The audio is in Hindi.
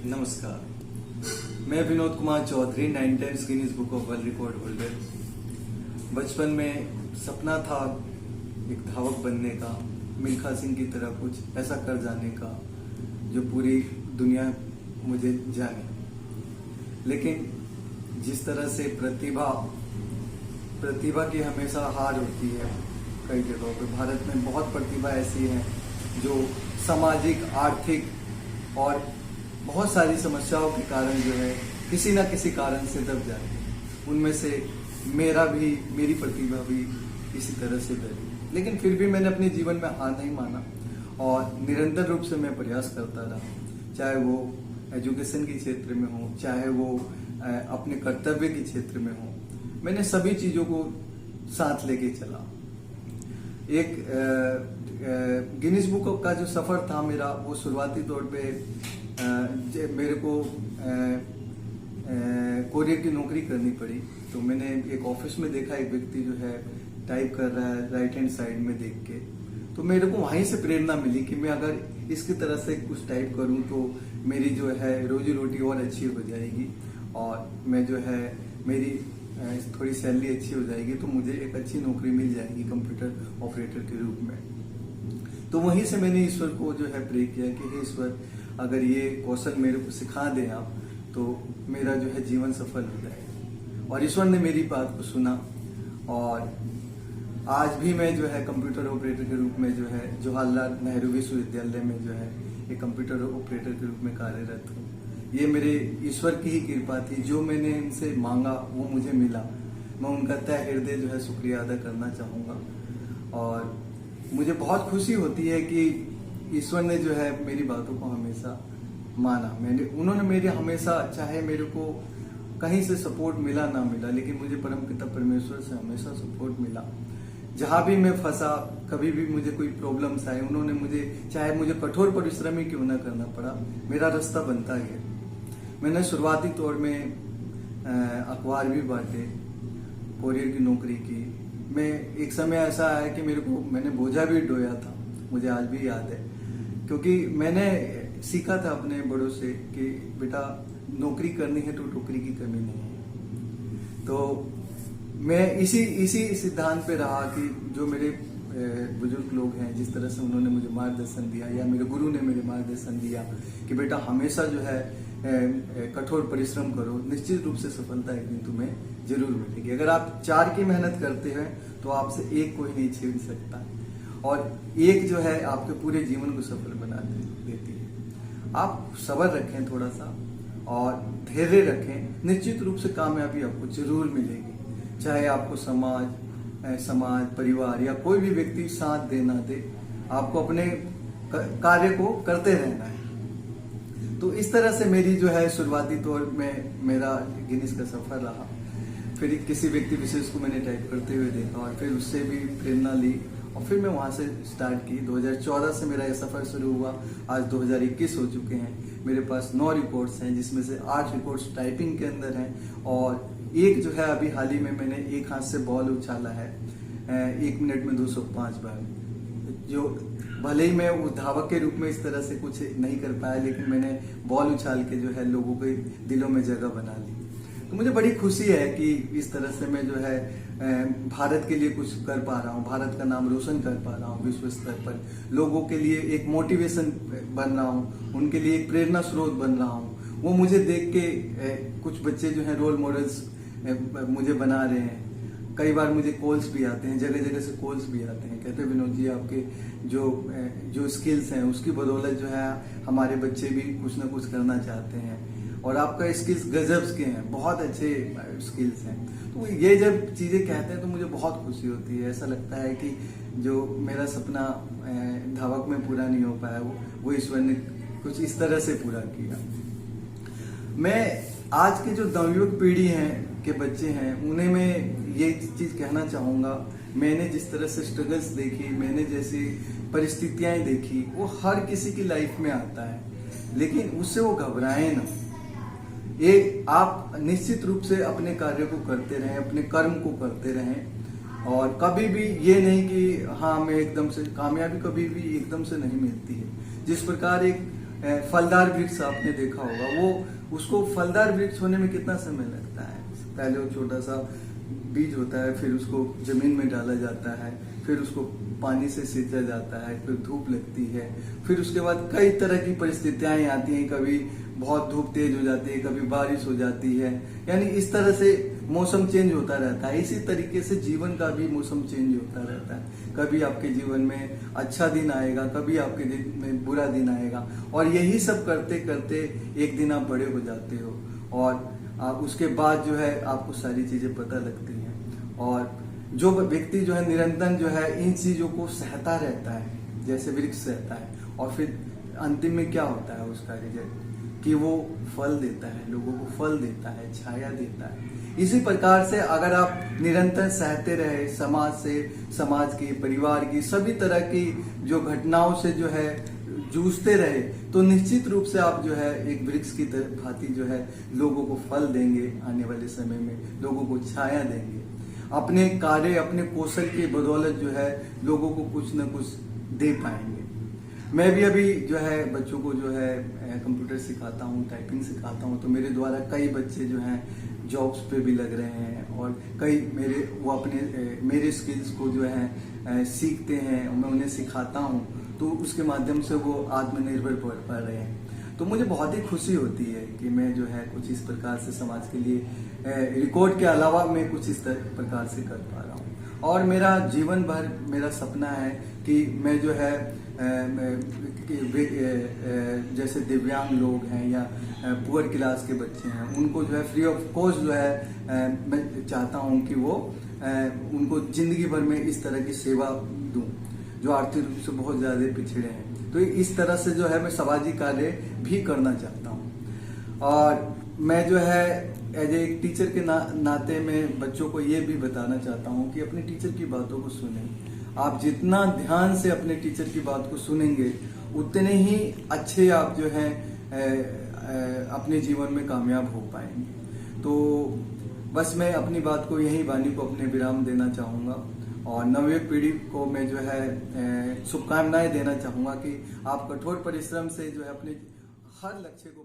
नमस्कार। मैं Vinod Kumar Chaudhary 9 times Guinness book of world record holder. बचपन में सपना था एक धावक बनने का, मिल्खा सिंह की तरह कुछ ऐसा कर जाने का जो पूरी दुनिया मुझे जाने। लेकिन जिस तरह से प्रतिभा की हमेशा हार होती है कई जगहों पे, भारत में बहुत प्रतिभा ऐसी है जो सामाजिक, आर्थिक और बहुत सारी समस्याओं के कारण जो है किसी ना किसी कारण से दब जाती है। उनमें से मेरी प्रतिभा भी इसी तरह से दबी। लेकिन फिर भी मैंने अपने जीवन में हार नहीं माना और निरंतर रूप से मैं प्रयास करता रहा, चाहे वो एजुकेशन के क्षेत्र में हो, चाहे वो अपने कर्तव्य के क्षेत्र में हो। मैंने सभी चीज़ों को साथ लेके चला। एक गिनीज बुक का जो सफ़र था मेरा, वो शुरुआती तौर पे मेरे को कोरियर की नौकरी करनी पड़ी। तो मैंने एक ऑफिस में देखा एक व्यक्ति जो है टाइप कर रहा है राइट हैंड साइड में देख के, तो मेरे को वहीं से प्रेरणा मिली कि मैं अगर इसकी तरह से कुछ टाइप करूं तो मेरी जो है रोजी रोटी और अच्छी हो जाएगी और मैं जो है मेरी थोड़ी सैलरी अच्छी हो जाएगी, तो मुझे एक अच्छी नौकरी मिल जाएगी कंप्यूटर ऑपरेटर के रूप में। तो वहीं से मैंने ईश्वर को जो है प्रे किया कि हे ईश्वर, अगर ये कौशल मेरे को सिखा दें आप, तो मेरा जो है जीवन सफल हो जाएगा। और ईश्वर ने मेरी बात को सुना और आज भी मैं जो है कंप्यूटर ऑपरेटर के रूप में जो है जवाहरलाल नेहरू विश्वविद्यालय में जो है एक कंप्यूटर ऑपरेटर के रूप में कार्यरत हूँ। ये मेरे ईश्वर की ही कृपा थी। जो मैंने इनसे मांगा वो मुझे मिला। मैं उनका तहे हृदय जो है शुक्रिया अदा करना चाहूँगा। और मुझे बहुत खुशी होती है कि ईश्वर ने जो है मेरी बातों को हमेशा माना। उन्होंने मेरे हमेशा, चाहे मेरे को कहीं से सपोर्ट मिला ना मिला, लेकिन मुझे परमपिता परमेश्वर से हमेशा सपोर्ट मिला। जहां भी मैं फंसा, कभी भी मुझे कोई प्रॉब्लम्स आए, उन्होंने मुझे, चाहे मुझे कठोर परिश्रम ही क्यों ना करना पड़ा, मेरा रास्ता बनता गया। मैंने शुरुआती तौर में अखबार भी बांटे, कोरियर की नौकरी की। मैं एक समय ऐसा आया कि मैंने बोझा भी ढोया था, मुझे आज भी याद है, क्योंकि मैंने सीखा था अपने बड़ों से कि बेटा नौकरी करनी है तो टोकरी की कमी नहीं है। तो मैं इसी सिद्धांत पे रहा कि जो मेरे बुजुर्ग लोग हैं, जिस तरह से उन्होंने मुझे मार्गदर्शन दिया या मेरे गुरु ने मुझे मार्गदर्शन दिया कि बेटा हमेशा जो है कठोर परिश्रम करो, निश्चित रूप से सफलता एक दिन तुम्हें जरूर मिलेगी। अगर आप 4 की मेहनत करते हैं तो आपसे एक कोई नहीं छीन सकता, और एक जो है आपके पूरे जीवन को सफल बना देती है। आप सब्र रखें थोड़ा सा और धैर्य रखें, निश्चित रूप से कामयाबी आपको जरूर मिलेगी। चाहे आपको समाज, परिवार या कोई भी व्यक्ति साथ दे ना दे, आपको अपने कार्य को करते रहना है। तो इस तरह से मेरी जो है शुरुआती तौर में मेरा गिनीज का सफर रहा। फिर किसी व्यक्ति विशेष को मैंने टाइप करते हुए देखा और फिर उससे भी प्रेरणा ली और फिर मैं वहां से स्टार्ट की। 2014 से मेरा यह सफर शुरू हुआ। आज 2021 हो चुके हैं। मेरे पास 9 रिकॉर्ड्स हैं, जिसमें से 8 रिकॉर्ड्स टाइपिंग के अंदर हैं और एक जो है अभी हाल ही में मैंने एक हाथ से बॉल उछाला है 1 मिनट में 205 बार। जो भले ही मैं उस धावक के रूप में इस तरह से कुछ नहीं कर पाया, लेकिन मैंने बॉल उछाल के जो है लोगों के दिलों में जगह बना ली। तो मुझे बड़ी खुशी है कि इस तरह से मैं जो है भारत के लिए कुछ कर पा रहा हूँ, भारत का नाम रोशन कर पा रहा हूँ विश्व स्तर पर। लोगों के लिए एक मोटिवेशन बन रहा हूँ, उनके लिए एक प्रेरणा स्रोत बन रहा हूँ। वो मुझे देख के कुछ बच्चे जो हैं रोल मॉडल्स मुझे बना रहे हैं। कई बार मुझे कॉल्स भी आते हैं, जगह जगह से कॉल्स भी आते हैं, कहते हैं विनोद जी आपके जो स्किल्स हैं उसकी बदौलत जो है हमारे बच्चे भी कुछ ना कुछ करना चाहते हैं और आपका स्किल्स गजब के हैं, बहुत अच्छे स्किल्स हैं। तो ये जब चीज़ें कहते हैं तो मुझे बहुत खुशी होती है। ऐसा लगता है कि जो मेरा सपना धावक में पूरा नहीं हो पाया, वो ईश्वर ने कुछ इस तरह से पूरा किया। मैं आज के जो नवयुवक पीढ़ी हैं के बच्चे हैं, उन्हें मैं ये चीज़ कहना चाहूँगा, मैंने जिस तरह से स्ट्रगल्स देखी, मैंने जैसी परिस्थितियाँ देखी, वो हर किसी की लाइफ में आता है, लेकिन उससे वो घबराएं ना। ये आप निश्चित रूप से अपने कार्य को करते रहें, अपने कर्म को करते रहें और कभी भी ये नहीं कि हाँ मैं एकदम से, कामयाबी कभी भी एकदम से नहीं मिलती है। जिस प्रकार एक फलदार वृक्ष आपने देखा होगा, वो उसको फलदार वृक्ष होने में कितना समय लगता है। पहले वो छोटा सा बीज होता है, फिर उसको जमीन में डाला जाता है, फिर उसको पानी से सींचा जाता है, फिर धूप लगती है, फिर उसके बाद कई तरह की परिस्थितियां आती हैं, कभी बहुत धूप तेज हो जाती है, कभी बारिश हो जाती है, यानी इस तरह से मौसम चेंज होता रहता है। इसी तरीके से जीवन का भी मौसम चेंज होता रहता है। कभी आपके जीवन में अच्छा दिन आएगा, कभी आपके दिन में बुरा दिन आएगा, और यही सब करते करते एक दिन आप बड़े हो जाते हो, और उसके बाद जो है आपको सारी चीजें पता लगती हैं। और जो व्यक्ति जो है निरंतर जो है इन चीजों को सहता रहता है, जैसे वृक्ष सहता है, और फिर अंतिम में क्या होता है उसका रिजल्ट, कि वो फल देता है, लोगों को फल देता है, छाया देता है। इसी प्रकार से अगर आप निरंतर सहते रहे, समाज से, समाज की, परिवार की सभी तरह की जो घटनाओं से जो है जूझते रहे, तो निश्चित रूप से आप जो है एक वृक्ष की तरह भांति जो है लोगों को फल देंगे, आने वाले समय में लोगों को छाया देंगे। अपने कार्य, अपने कौशल की बदौलत जो है लोगों को कुछ न कुछ दे पाएंगे। मैं भी अभी जो है बच्चों को जो है कंप्यूटर सिखाता हूँ, टाइपिंग सिखाता हूँ, तो मेरे द्वारा कई बच्चे जो हैं जॉब्स पे भी लग रहे हैं, और कई वो अपने मेरे स्किल्स को जो है सीखते हैं, मैं उन्हें सिखाता हूँ, तो उसके माध्यम से वो आत्मनिर्भर पा रहे हैं। तो मुझे बहुत ही खुशी होती है कि मैं जो है कुछ इस प्रकार से समाज के लिए रिकॉर्ड के अलावा मैं कुछ इस प्रकार से कर पा रहा हूँ। और मेरा जीवन भर मेरा सपना है कि मैं जो है जैसे दिव्यांग लोग हैं या पुअर क्लास के बच्चे हैं, उनको जो है फ्री ऑफ कॉस्ट जो है मैं चाहता हूँ कि वो उनको जिंदगी भर में इस तरह की सेवा दूं, जो आर्थिक रूप से बहुत ज्यादा पिछड़े हैं। तो इस तरह से जो है मैं सामाजिक कार्य भी करना चाहता हूँ। और मैं जो है एज एक टीचर के नाते में बच्चों को ये भी बताना चाहता हूँ कि अपने टीचर की बातों को सुनें। आप जितना ध्यान से अपने टीचर की बात को सुनेंगे, उतने ही अच्छे आप जो है अपने जीवन में कामयाब हो पाएंगे। तो बस मैं अपनी बात को यही वाणी को अपने विराम देना चाहूँगा, और नवी पीढ़ी को मैं जो है शुभकामनाएं देना चाहूँगा कि आप कठोर परिश्रम से जो है अपने हर लक्ष्य को